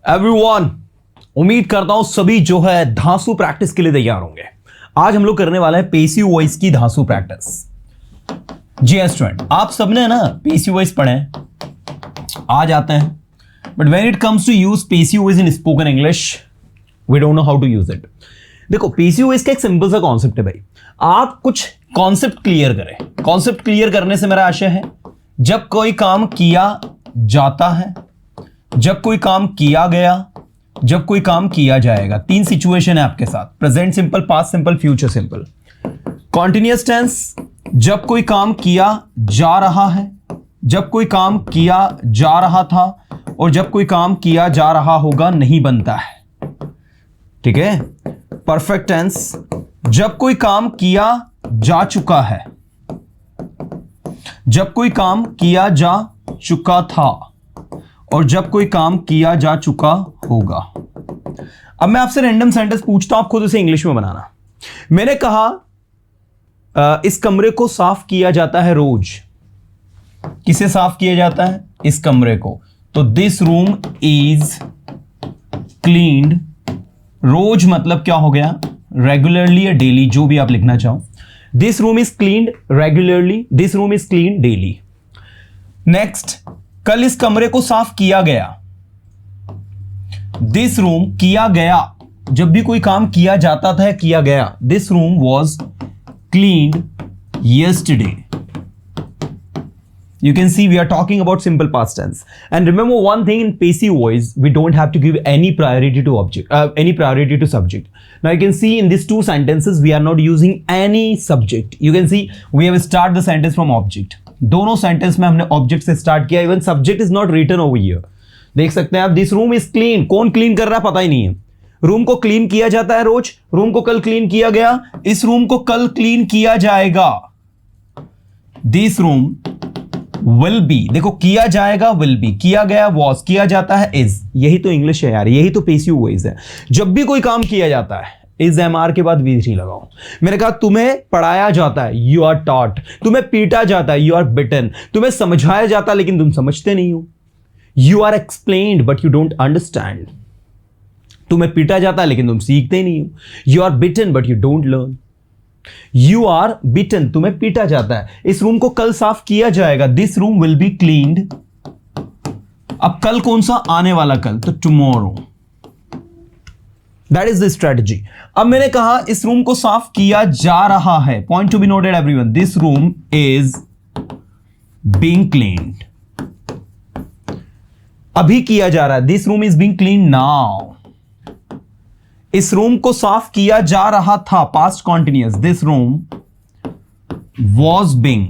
Everyone, उम्मीद करता हूं सभी जो है धांसू प्रैक्टिस के लिए तैयार होंगे। आज हम लोग करने वाले हैं पेसिव वॉइस की धांसू प्रैक्टिस। जी स्टूडेंट, आप सबने ना पेसिव वॉइस पढ़े हैं, आ जाते हैं, but when it comes to use passive voice in spoken English we don't know how to use it. देखो, पेसिव वॉइस का एक सिंपल सा कॉन्सेप्ट है भाई, आप कुछ कॉन्सेप्ट क्लियर करें। कॉन्सेप्ट क्लियर करने से मेरा आशय है जब कोई काम किया जाता है, जब कोई काम किया गया, जब कोई काम किया जाएगा। तीन सिचुएशन है आपके साथ, present simple, past simple, future simple. Continuous tense, जब कोई काम किया जा रहा है, जब कोई काम किया जा रहा था और जब कोई काम किया जा रहा होगा नहीं बनता है, ठीक है। परफेक्ट टेंस, जब कोई काम किया जा चुका है, जब कोई काम किया जा चुका था और जब कोई काम किया जा चुका होगा। अब मैं आपसे रैंडम सेंटेंस पूछता हूं, आप खुद उसे इंग्लिश में बनाना। मैंने कहा इस कमरे को साफ किया जाता है रोज। किसे साफ किया जाता है? इस कमरे को। तो दिस रूम इज क्लीन्ड। रोज मतलब क्या हो गया? रेगुलरली या डेली, जो भी आप लिखना चाहो। This room is cleaned regularly, this room is clean daily. Next, कल इस कमरे को साफ किया गया। दिस रूम किया गया, जब भी कोई काम किया जाता था, किया गया। This room was cleaned yesterday. You can see we are talking about simple past tense. And remember one thing, in passive voice we don't have to give any priority to object, any priority to subject. Now you can see in these two sentences we are not using any subject. You can see we have start the sentence from object. दोनों sentence में हमने object से start किया। Even subject is not written over here. देख सकते हैं आप, this room is clean. कौन क्लीन कर रहा है पता ही नहीं है। रूम को क्लीन किया जाता है रोज, रूम को कल क्लीन किया गया, इस रूम को कल क्लीन किया जाएगा। दिस रूम विल बी, देखो किया जाएगा विल बी, किया गया वॉज, किया जाता है इज। यही तो इंग्लिश है यार, यही तो पेसिव वॉइस है। जब भी कोई काम किया जाता है, इज एमआर के बाद V3 लगाओ। मैंने कहा तुम्हें पढ़ाया जाता है, यू आर टॉट। तुम्हें पीटा जाता है, यू आर बिटन। तुम्हें समझाया जाता है लेकिन तुम समझते नहीं हो, you are explained but you don't understand. तुम्हें पीटा जाता है लेकिन तुम सीखते नहीं हो, you are beaten but you don't learn. You are beaten, तुम्हें पीटा जाता है। इस रूम को कल साफ किया जाएगा, this room will be cleaned. अब कल कौन सा? आने वाला कल, तो tomorrow. That is the strategy. अब मैंने कहा इस रूम को साफ किया जा रहा है। Point to be noted everyone, this room is being cleaned. अभी किया जा रहा है, this room is being cleaned now. इस रूम को साफ किया जा रहा था, past continuous, this room was being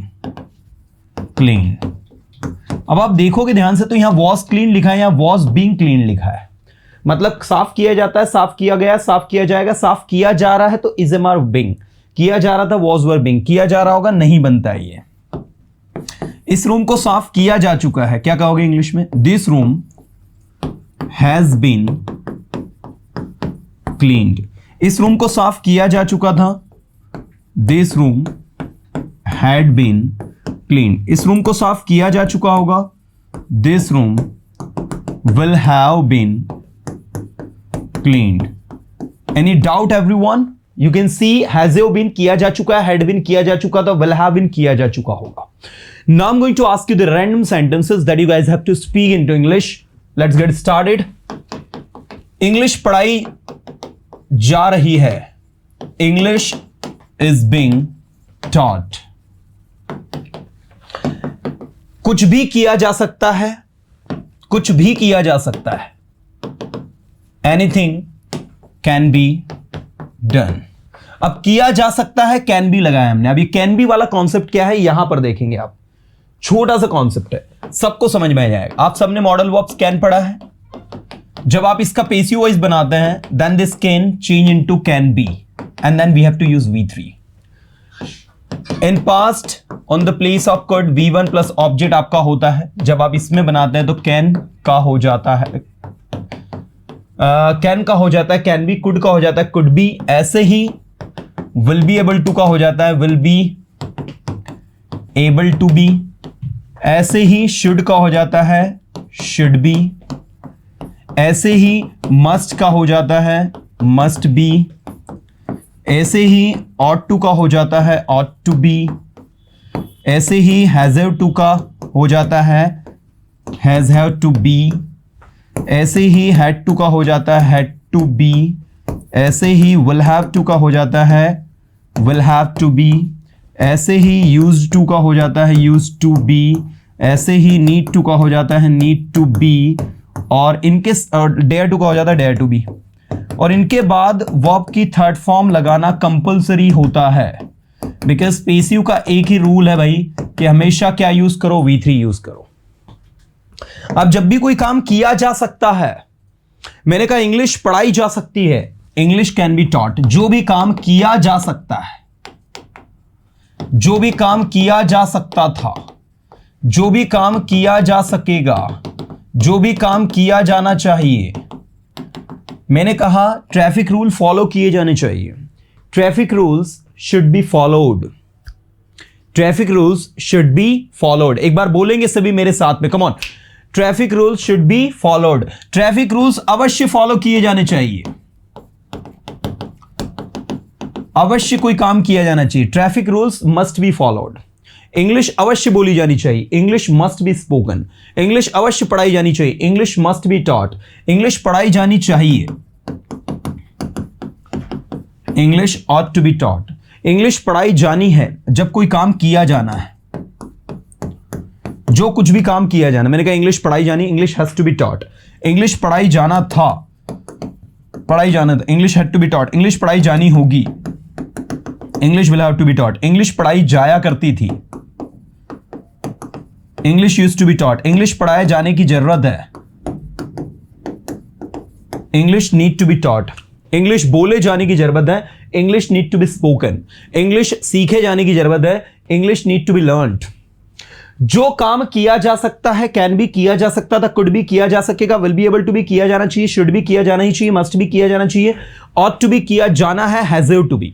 cleaned. अब आप देखोगे ध्यान से तो यहां वॉज क्लीन लिखा है, यहां वॉज बीइंग क्लीन लिखा है। मतलब साफ किया जाता है, साफ किया गया, साफ किया जाएगा, साफ किया जा रहा है, तो इज एम आर बीइंग। किया जा रहा था, वॉज वर बीइंग। किया जा रहा होगा, नहीं बनता है ये। इस रूम को साफ किया जा चुका है, क्या कहोगे इंग्लिश में? This room has been cleaned. इस रूम को साफ किया जा चुका था, this room had been cleaned. इस रूम को साफ किया जा चुका होगा, this room will have been cleaned. Any doubt everyone? You can see has been किया जा चुका है, had been किया जा चुका था, will have been किया जा चुका होगा। Now I'm going to ask you the random sentences that you guys have to speak into English. Let's get started. English पढ़ाई जा रही है, English is being taught. कुछ भी किया जा सकता है, कुछ भी किया जा सकता है। Anything can be done. अब किया जा सकता है, कैन बी लगाया हमने। अब ये कैन बी वाला कॉन्सेप्ट क्या है यहां पर देखेंगे आप। छोटा सा कॉन्सेप्ट है, सबको समझ में आ जाएगा। आप सबने मॉडल वर्ब्स कैन पढ़ा है। जब आप इसका पेसिव वॉइस बनाते हैं, then this can change into can be and then we have to use V3। In past on the place of could V1 plus object आपका होता है। जब आप इसमें बनाते हैं तो कैन का हो जाता है, कैन का हो जाता है, कैन बी। कुड का हो जाता है, कुड बी। ऐसे ही विल बी एबल टू का हो जाता है, will be able to be. ऐसे ही शुड का हो जाता है, शुड बी। ऐसे ही मस्ट का हो जाता है मस्ट बी, ऐसे ही ought to का हो जाता है ought to be, ऐसे ही has have to का हो जाता है has have to be, ऐसे ही had to का हो जाता है had to be, ऐसे ही will have to का हो जाता है will have to be, ऐसे ही used to का हो जाता है used to be, ऐसे ही need to का हो जाता है need to be, और इनके dare to का हो जाता है dare to be, और इनके बाद वर्ब की थर्ड फॉर्म लगाना कंपलसरी होता है, बिकॉज पेसिव का एक ही रूल है भाई कि हमेशा क्या यूज करो, V3 यूज करो। अब जब भी कोई काम किया जा सकता है, मैंने कहा इंग्लिश पढ़ाई जा सकती है, इंग्लिश कैन बी टॉट, जो भी काम किया जा सकता है, जो भी काम किया जा सकता था, जो भी काम किया जा सकेगा, जो भी काम किया जाना चाहिए, मैंने कहा ट्रैफिक रूल फॉलो किए जाने चाहिए, traffic rules should be followed, traffic rules should be followed. एक बार बोलेंगे सभी मेरे साथ में, come on, traffic rules should be followed, traffic rules अवश्य फॉलो किए जाने चाहिए, अवश्य कोई काम किया जाना चाहिए, traffic rules must be followed. English अवश्य बोली जानी चाहिए, English must be spoken, English अवश्य पढ़ाई जानी चाहिए, English must be taught, English पढ़ाई जानी चाहिए, English ought to be taught, English पढ़ाई जानी है जब कोई काम किया जाना है, जो कुछ भी काम किया जाना, मैंने कहा इंग्लिश पढ़ाई जानी, English has to be taught, English पढ़ाई जाना था, पढ़ाई जाना था, English had to be taught, English पढ़ाई जानी होगी, English will have to be taught, English पढ़ाई जाया करती थी, English used to be taught, English पढ़ाए जाने की जरूरत है, English need to be taught, English बोले जाने की जरूरत है, English need to be spoken, English सीखे जाने की जरूरत है, English need to be learned. जो काम किया जा सकता है, कैन भी किया जा सकता था, कुड भी किया जा सकेगा, विल बी एबल टू भी किया जाना चाहिए, शुड भी किया जाना ही चाहिए, मस्ट भी किया जाना चाहिए, ऑट टू भी किया जाना है, हैज टू बी।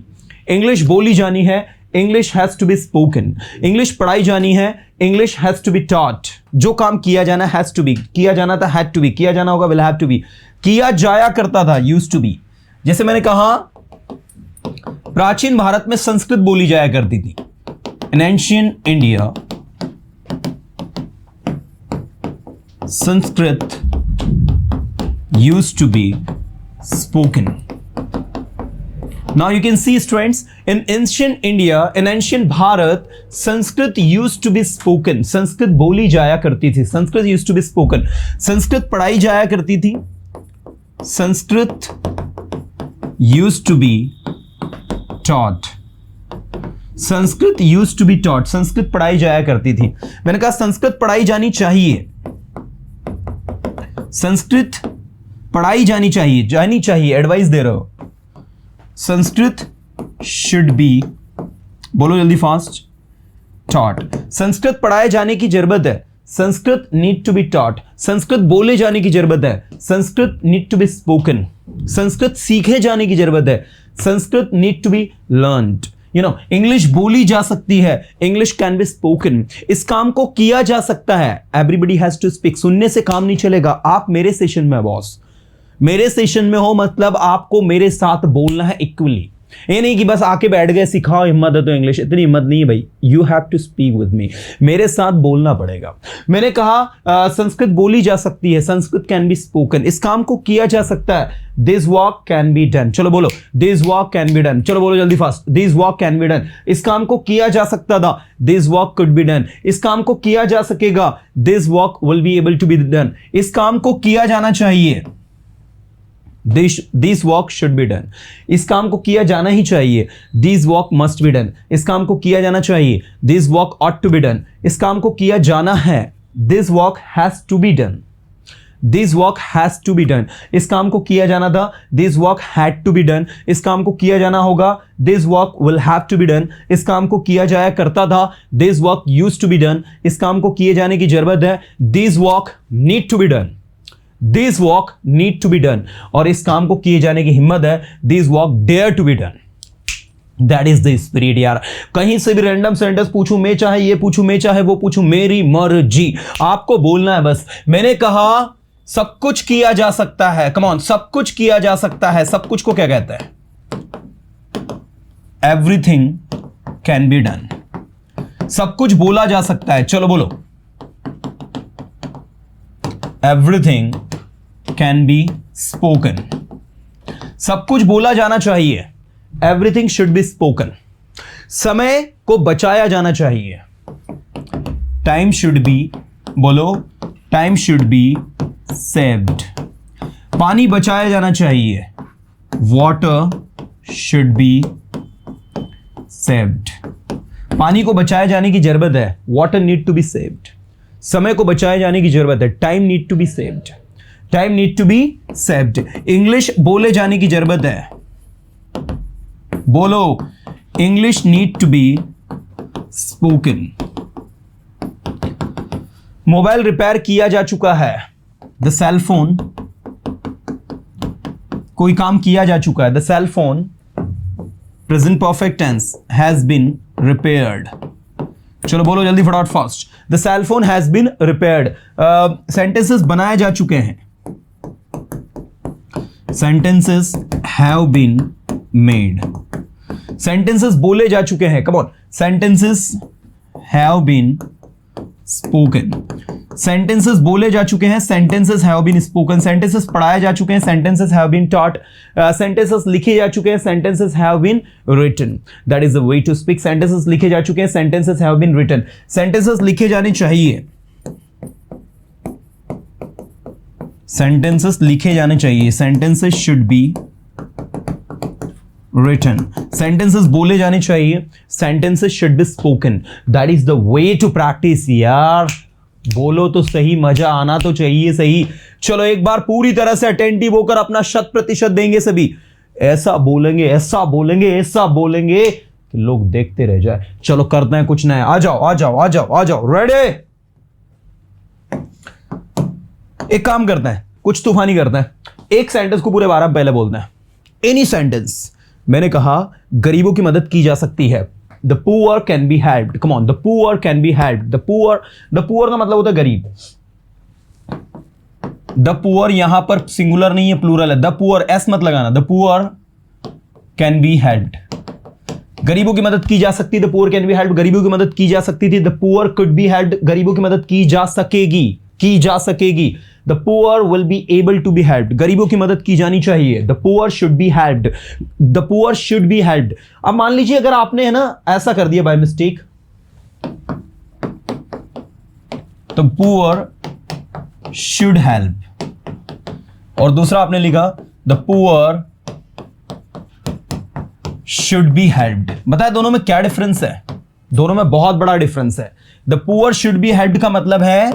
इंग्लिश बोली जानी है, English has to be spoken, English पढ़ाई जानी है, English has to be taught. जो काम किया जाना हैज टू बी, किया जाना था हैड टू बी, किया जाना होगा विल हैव टू बी, किया जाया करता था यूज्ड टू बी। जैसे मैंने कहा प्राचीन भारत में संस्कृत बोली जाया करती थी, in ancient India Sanskrit used to be spoken. Now you can see students, in ancient India, in ancient Bharat, Sanskrit used to be spoken, Sanskrit बोली जाया करती थी, Sanskrit used to be spoken, Sanskrit पढ़ाई जाया करती थी, Sanskrit used to be taught, Sanskrit used to be taught, Sanskrit पढ़ाई जाया करती थी। मैंने कहा संस्कृत पढ़ाई जानी चाहिए, संस्कृत पढ़ाई जानी चाहिए, एडवाइस दे रहे हो। संस्कृत शुड बी, बोलो जल्दी फास्ट, टॉट, संस्कृत पढ़ाए जाने की जरूरत है, Sanskrit need to be taught, Sanskrit बोले जाने की जरूरत है, Sanskrit need to be spoken, Sanskrit सीखे जाने की जरूरत है, Sanskrit need to be learned. English बोली जा सकती है, इंग्लिश कैन बी स्पोकन, इस काम को किया जा सकता है, एवरीबडी हैज टू स्पीक। सुनने से काम नहीं चलेगा। आप मेरे सेशन में बॉस, मेरे सेशन में हो मतलब आपको मेरे साथ बोलना है इक्वली, ये नहीं कि बस आके बैठ गए सिखाओ हिम्मत है तो इंग्लिश, इतनी हिम्मत नहीं है भाई। You have to speak with me, मेरे साथ बोलना पड़ेगा। मैंने कहा संस्कृत बोली जा सकती है, संस्कृत कैन बी स्पोकन, इस काम को किया जा सकता है, this work can be done. चलो बोलो, this work can be done, चलो बोलो जल्दी fast, this work can be done, इस काम को किया जा सकता था, this work could be done, इस काम को किया जा सकेगा, this work will be able to be done, इस काम को किया जाना चाहिए, this work should be done, इस काम को किया जाना ही चाहिए, this work must be done, इस काम को किया जाना चाहिए, this work ought to be done, इस काम को किया जाना है, this work has to be done, this work has to be done, इस काम को किया जाना था, this work had to be done, इस काम को किया जाना होगा, this work will have to be done, इस काम को किया जाया करता था, this work used to be done, इस काम को किए जाने की जरूरत है, this work need to be done, this work need to be done, और इस काम को किए जाने की हिम्मत है, this work dare to be done. That is the spirit यार। कहीं से भी रैंडम सेंटेंस पूछूं मैं, चाहे ये पूछूं मैं, चाहे वो पूछूं, मेरी मर्जी, आपको बोलना है बस। मैंने कहा सब कुछ किया जा सकता है, कम ऑन, सब कुछ किया जा सकता है, सब कुछ को क्या कहते हैं? Everything can be done. सब कुछ बोला जा सकता है, चलो बोलो, एवरीथिंग कैन बी स्पोकन। सब कुछ बोला जाना चाहिए, एवरीथिंग शुड बी स्पोकन। समय को बचाया जाना चाहिए, टाइम शुड बी, बोलो, टाइम शुड बी सेव्ड। पानी बचाया जाना चाहिए, वाटर शुड बी सेव्ड। पानी को बचाए जाने की जरूरत है, water need to be saved. समय को बचाए जाने की जरूरत है, time need to be saved, time need to be saved. English बोले जाने की जरूरत है, बोलो, English need to be spoken. Mobile repair किया जा चुका है, द सेल फोन, कोई काम किया जा चुका है, the cell phone, present perfect tense, has been repaired. चलो बोलो जल्दी फटाफट फास्ट, the cell phone has been repaired. Sentences बनाए जा चुके हैं, sentences have been made. Sentences बोले जा चुके हैं, come on, sentences have been spoken. Sentences बोले जा चुके हैं, sentences have been spoken. Sentences पढ़ाए जा चुके हैं, sentences have been taught. Sentences लिखे जा चुके हैं, sentences have been written. That is the way to speak. Sentences लिखे जा चुके हैं, sentences have been written. Sentences लिखे जाने चाहिए, सेंटेंसेस लिखे जाने चाहिए, sentences should be written. Sentences बोले जाने चाहिए, sentences should be spoken. That is the way to practise यार। बोलो तो सही, मजा आना तो चाहिए सही। चलो एक बार पूरी तरह से अटेंटिव होकर अपना 100% देंगे सभी। ऐसा बोलेंगे, ऐसा बोलेंगे, ऐसा बोलेंगे कि लोग देखते रह जाए। चलो करते हैं कुछ नया, आ जाओ आ जाओ आ जाओ आ जाओ, रेडी। एक काम करते हैं, कुछ तूफानी करते हैं। एक सेंटेंस को पूरे 12 पहले बोलते हैं, एनी सेंटेंस। मैंने कहा गरीबों की मदद की जा सकती है, the poor can be helped. Come on, the poor can be helped. The poor का मतलब होता है गरीब। द पुअर यहां पर सिंगुलर नहीं है, प्लूरल है। द पुअर, एस मत लगाना, the poor can be helped. गरीबों की मदद की जा सकती, the poor can be helped. गरीबों की मदद की जा सकती थी, the poor could be helped. गरीबों की मदद की जा सकेगी, की जा सकेगी। The poor will be able to be helped. गरीबों की मदद की जानी चाहिए, the poor should be helped. The poor should be helped. अब मान लीजिए अगर आपने है ना ऐसा कर दिया बाय मिस्टेक, तो poor should help, और दूसरा आपने लिखा the poor should be helped। बताया दोनों में क्या डिफरेंस है? दोनों में बहुत बड़ा डिफरेंस है। The poor should be helped का मतलब है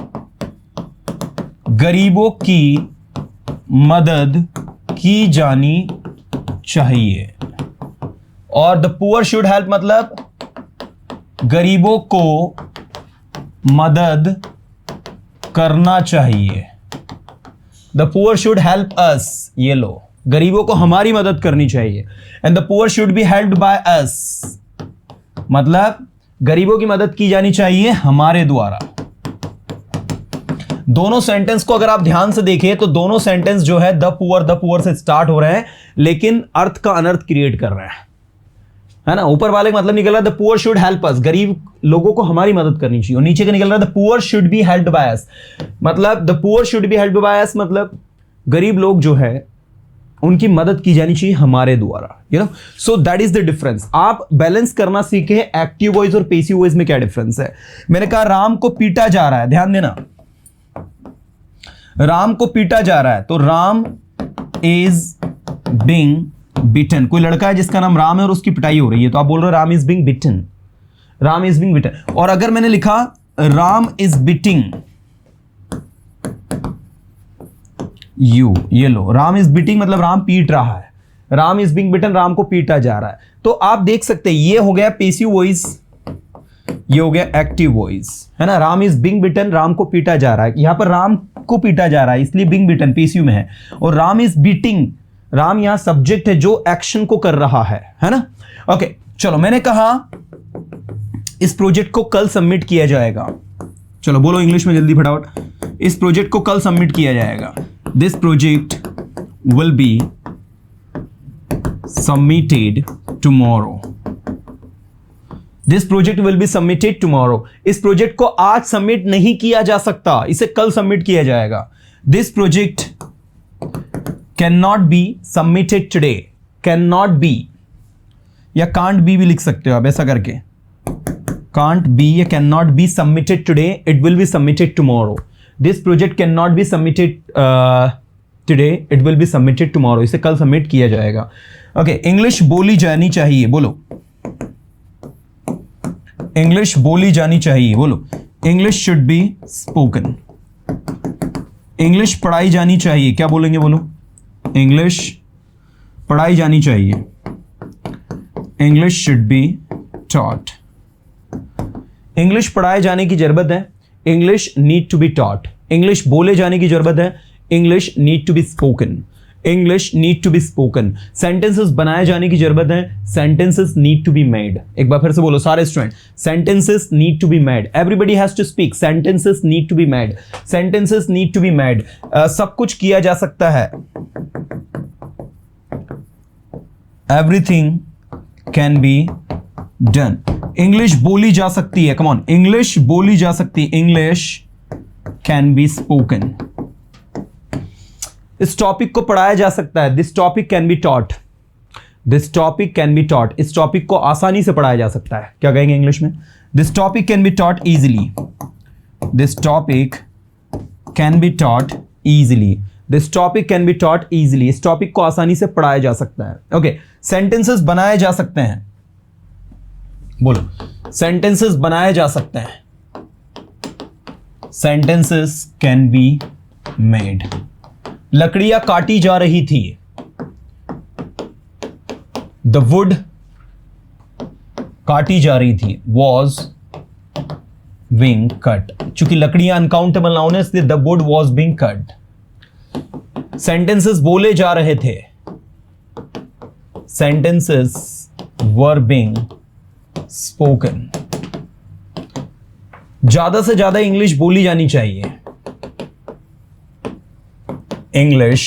गरीबों की मदद की जानी चाहिए, और द पुअर शुड हेल्प मतलब गरीबों को मदद करना चाहिए। The poor should help us, ये लो, गरीबों को हमारी मदद करनी चाहिए। And the poor should be helped by us मतलब गरीबों की मदद की जानी चाहिए हमारे द्वारा। दोनों सेंटेंस को अगर आप ध्यान से देखें तो दोनों सेंटेंस जो है द पुअर से स्टार्ट हो रहे हैं, लेकिन अर्थ का अनर्थ क्रिएट कर रहे हैं, है ना। ऊपर वाले का मतलब निकल रहा है the poor should help us, गरीब लोगों को हमारी मदद करनी चाहिए, और नीचे का निकल रहा है the poor should be helped by us, मतलब the poor should be helped by us मतलब गरीब लोग जो है उनकी मदद की जानी चाहिए हमारे द्वारा, you know. So that is the difference. आप बैलेंस करना सीखे एक्टिव वॉइस और पैसिव वॉइस में क्या डिफरेंस है। मैंने कहा राम को पीटा जा रहा है, ध्यान देना, राम को पीटा जा रहा है, तो राम इज बीइंग बिटन। कोई लड़का है जिसका नाम राम है और उसकी पिटाई हो रही है, तो आप बोल रहे हो Ram is being beaten, Ram is being beaten. और अगर मैंने लिखा राम इज बिटिंग यू, ये लो, राम इज बिटिंग मतलब राम पीट रहा है, Ram is being beaten Ram को पीटा जा रहा है। तो आप देख सकते हैं ये हो गया पैसिव वॉइस, ये हो गया एक्टिव वॉइस, है ना। Ram is being beaten, Ram को पीटा जा रहा है, यहां पर राम को पीटा जा रहा है इसलिए बीइंग बिटन पैसिव में है। और राम इज बीटिंग, राम यहां सब्जेक्ट है जो एक्शन को कर रहा है ना। ओके चलो, मैंने कहा इस प्रोजेक्ट को कल सबमिट किया जाएगा। चलो बोलो इंग्लिश में जल्दी फटाफट। इस प्रोजेक्ट को कल सबमिट किया जाएगा। This project will be submitted tomorrow. This project will be submitted tomorrow. इस प्रोजेक्ट को आज सबमिट नहीं किया जा सकता, इसे कल सबमिट किया जाएगा। This project can not be submitted today. Can not be या कांट बी भी लिख सकते हो आप ऐसा करके, कांट बी या can not be submitted today, it will be submitted tomorrow. This project can not be submitted today, it will be submitted tomorrow. इसे कल सबमिट किया जाएगा। ओके, इंग्लिश बोली जानी चाहिए, बोलो इंग्लिश बोली जानी चाहिए, बोलो English should be spoken. English पढ़ाई जानी चाहिए, क्या बोलेंगे, बोलो इंग्लिश पढ़ाई जानी चाहिए। English should be taught. English पढ़ाए जाने की जरूरत है, English need to be taught. English बोले जाने की जरूरत है, English need to be spoken. English need to be spoken. Sentences बनाए जाने की जरूरत है, sentences need to be made. एक बार फिर से बोलो सारे student, sentences need to be made. Everybody has to speak, sentences need to be made, sentences need to be made. सब कुछ किया जा सकता है, everything can be done. English बोली जा सकती है, कम ऑन, इंग्लिश बोली जा सकती है, इंग्लिश कैन बी स्पोकन। इस टॉपिक को पढ़ाया जा सकता है, this topic can be taught. This topic can be taught. इस टॉपिक को आसानी से पढ़ाया जा सकता है, क्या कहेंगे इंग्लिश में, this topic can be taught easily. This topic can be taught easily. This topic can be taught easily. इस टॉपिक को आसानी से पढ़ाया जा सकता है। ओके, सेंटेंसेस बनाए जा सकते हैं, बोलो सेंटेंसेस बनाए जा सकते हैं, सेंटेंसेस कैन बी मेड। लकड़ियां काटी जा रही थी, द वुड काटी जा रही थी, वॉज बीइंग कट। चूंकि लकड़ियां अनकाउंटेबल नाउन है इसलिए the wood was being cut. Sentences बोले जा रहे थे, सेंटेंसेस वर बीइंग स्पोकन। ज्यादा से ज्यादा इंग्लिश बोली जानी चाहिए, इंग्लिश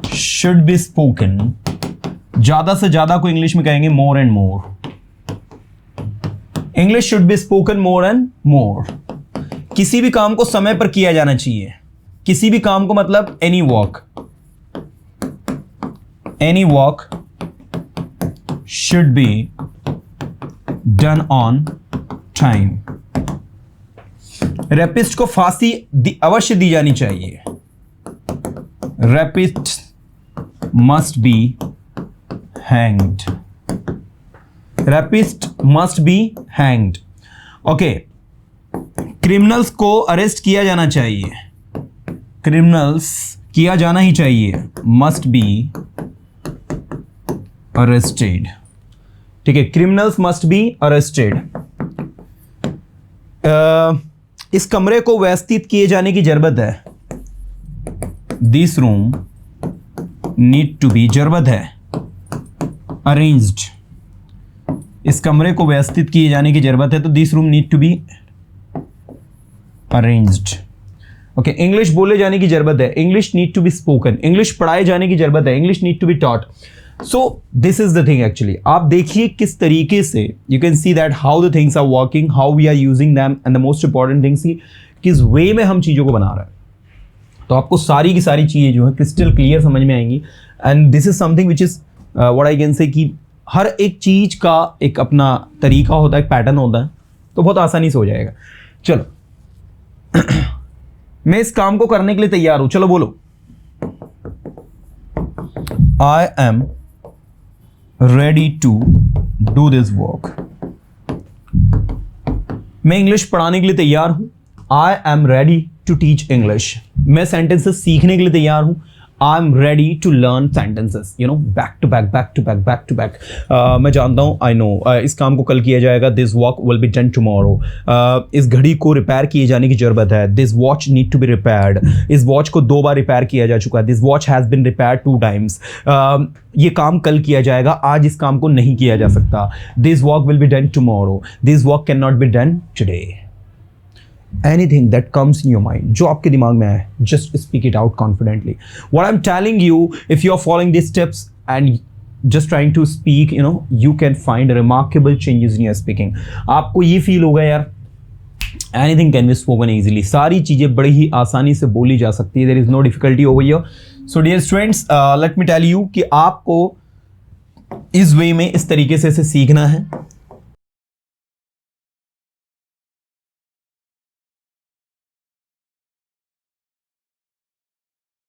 शुड बी स्पोकन। ज्यादा से ज्यादा को इंग्लिश में कहेंगे more and more. English should be spoken more and more. किसी भी काम को समय पर किया जाना चाहिए, किसी भी काम को मतलब any work, any work should be done on time. Rapist को फांसी अवश्य दी जानी चाहिए, rapist must be hanged. Rapist must be hanged. Okay, criminals को अरेस्ट किया जाना चाहिए, क्रिमिनल्स किया जाना ही चाहिए, मस्ट बी अरेस्टेड। ठीक है, क्रिमिनल्स मस्ट बी अरेस्टेड। इस कमरे को व्यवस्थित किए जाने की जरूरत है, this room need to be, जरूरत है, अरेंज्ड। इस कमरे को व्यवस्थित किए जाने की जरूरत है तो this room need to be arranged. Okay, English बोले जाने की जरूरत है, English need to be spoken. English पढ़ाए जाने की जरूरत है, English need to be taught. So this is the thing actually. आप देखिए किस तरीके से you can see that how the things are working, how we are using them, and the most important things किस वे में हम चीज़ों को बना रहे हैं। तो आपको सारी की सारी चीज़ें जो है क्रिस्टल क्लियर समझ में आएंगी। And this is something which is what I can say कि हर एक चीज़ का एक अपना तरीका होता है, एक पैटर्न होता है, तो बहुत आसानी से हो जाएगा। चलो मैं इस काम को करने के लिए तैयार हूं, चलो बोलो I am ready to do this work. मैं इंग्लिश पढ़ाने के लिए तैयार हूं, I am ready to teach English. मैं सेंटेंसेस सीखने के लिए तैयार हूं, I am ready to learn sentences, you know, back to back back to back back to back. मैं जानता हूँ, आई नो इस काम को कल किया जाएगा, this work will be done tomorrow. इस घड़ी को रिपेयर किए जाने की जरूरत है, this watch need to be repaired. इस वॉच को 2 बार रिपेयर किया जा चुका है, this watch has been repaired 2 times. ये काम कल किया जाएगा, आज इस काम को नहीं किया जा सकता। This work will be done tomorrow, this work can not be done today. anything that comes in your mind, जो आपके दिमाग में आए, just speak it out confidently. What I'm telling you, if you are following these steps and just trying to speak, you know, you can find remarkable changes in your speaking. आपको ये feel होगा यार, anything can be spoken easily. सारी चीज़ें बड़ी ही आसानी से बोली जा सकती है. There is no difficulty over here. So dear students, let me tell you कि आपको इस वे में इस तरीके से इसे सीखना है.